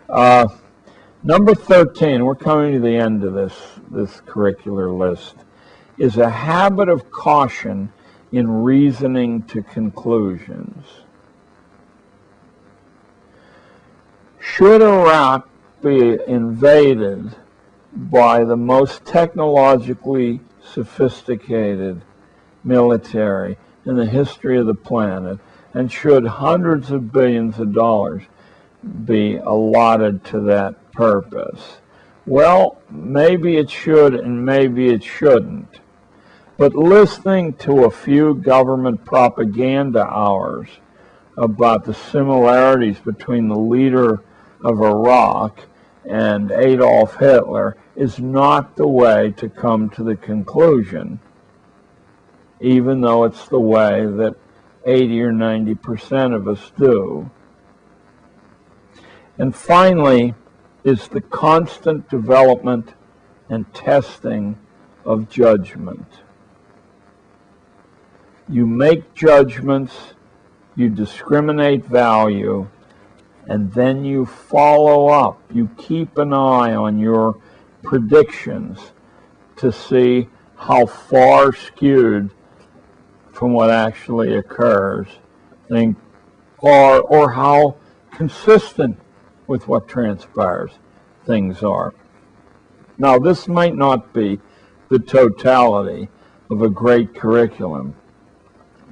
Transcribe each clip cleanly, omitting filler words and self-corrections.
Uh, Number 13, we're coming to the end of this curricular list, is a habit of caution in reasoning to conclusions. Should Iraq be invaded by the most technologically sophisticated military in the history of the planet, and should hundreds of billions of dollars be allotted to that purpose? Well, maybe it should and maybe it shouldn't. But listening to a few government propaganda hours about the similarities between the leader of Iraq and Adolf Hitler is not the way to come to the conclusion, even though it's the way that 80 or 90% of us do. And finally is the constant development and testing of judgment. You make judgments, you discriminate value, and then you follow up. You keep an eye on your predictions to see how far skewed from what actually occurs, or how consistent with what transpires things are. Now, this might not be the totality of a great curriculum,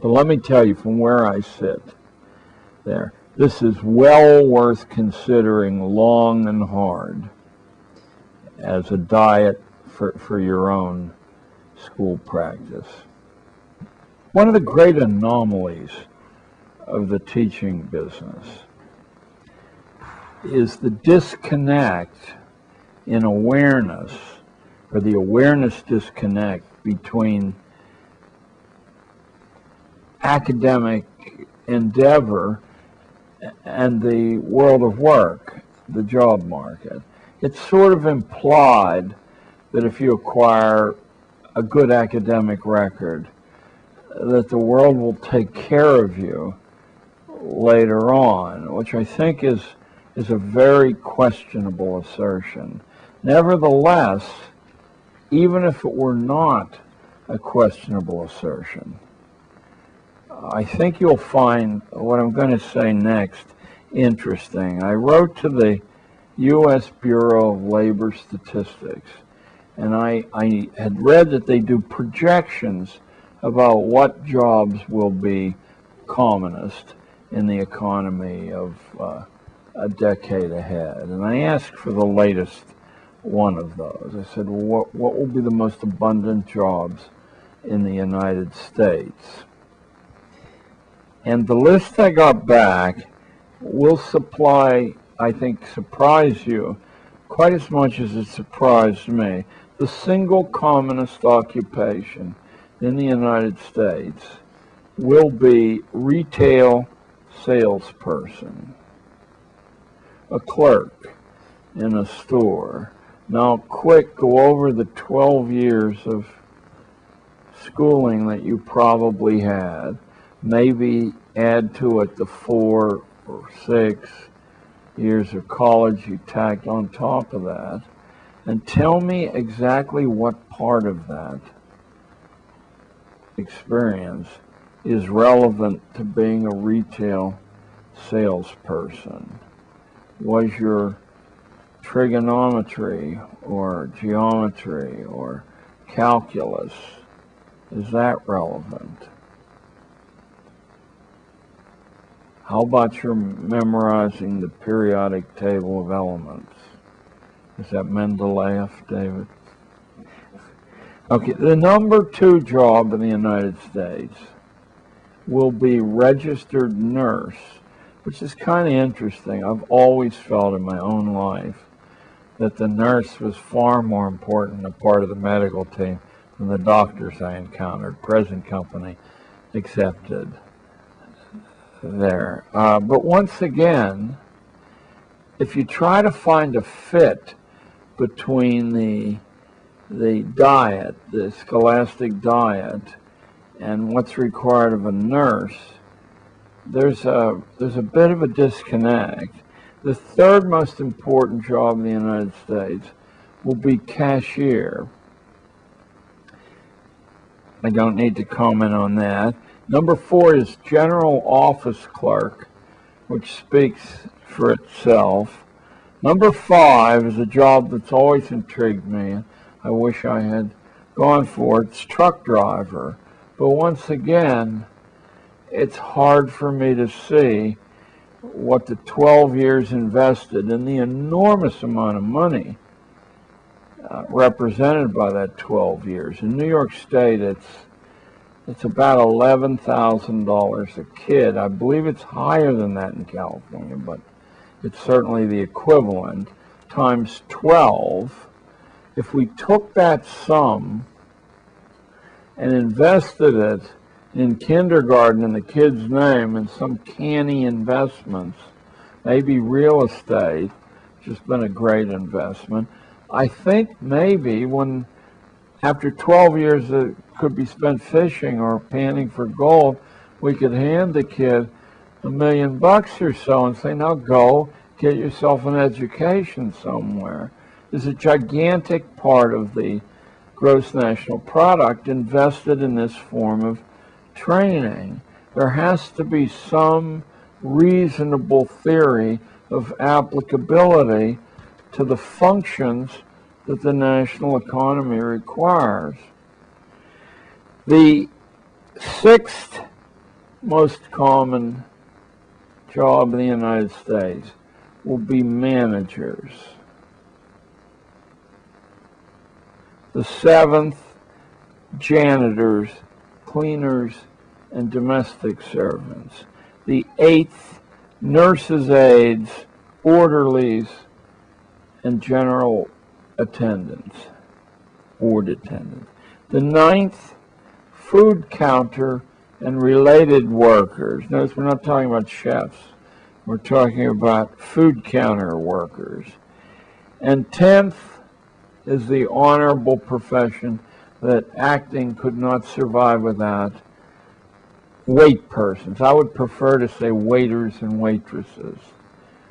but let me tell you from where I sit there, this is well worth considering long and hard as a diet for your own school practice. One of the great anomalies of the teaching business is the disconnect in awareness, or the awareness disconnect between academic endeavor and the world of work, the job market. It's sort of implied that if you acquire a good academic record, that the world will take care of you later on, which I think is a very questionable assertion. Nevertheless, even if it were not a questionable assertion, I think you'll find what I'm going to say next interesting. I wrote to the U.S. Bureau of Labor Statistics, and I had read that they do projections about what jobs will be commonest in the economy of a decade ahead. And I asked for the latest one of those. I said, well, what will be the most abundant jobs in the United States? And the list I got back will supply, I think, surprise you quite as much as it surprised me. The single commonest occupation in the United States will be retail salesperson, a clerk in a store. Now, quick, go over the 12 years of schooling that you probably had. Maybe add to it the 4 or 6 years of college you tacked on top of that, and tell me exactly what part of that experience is relevant to being a retail salesperson. Was your trigonometry or geometry or calculus, is that relevant? How about your memorizing the periodic table of elements? Is that Mendeleev, David? Okay, the number 2 job in the United States will be registered nurse, which is kind of interesting. I've always felt in my own life that the nurse was far more important a part of the medical team than the doctors I encountered, present company accepted there. But once again, if you try to find a fit between the diet, the scholastic diet, and what's required of a nurse, there's a bit of a disconnect. The third most important job in the United States will be cashier. I don't need to comment on that. Number 4 is general office clerk, which speaks for itself. Number 5 is a job that's always intrigued me. I wish I had gone for it. It's truck driver. But once again, it's hard for me to see what the 12 years invested and the enormous amount of money represented by that 12 years. In New York State, it's about $11,000 a kid. I believe it's higher than that in California, but it's certainly the equivalent, times 12. If we took that sum and invested it in kindergarten in the kid's name and some canny investments, maybe real estate, which has been a great investment, I think maybe when after 12 years that could be spent fishing or panning for gold, we could hand the kid $1 million or so and say, now go get yourself an education somewhere. There's a gigantic part of the gross national product invested in this form of training. There has to be some reasonable theory of applicability to the functions that the national economy requires. The sixth most common job in the United States will be managers. The seventh, janitors, cleaners, and domestic servants. The eighth, nurses' aides, orderlies, and general attendants, ward attendants. The ninth, food counter and related workers. Notice we're not talking about chefs. We're talking about food counter workers. And 10th is the honorable profession that acting could not survive without: wait persons. I would prefer to say waiters and waitresses.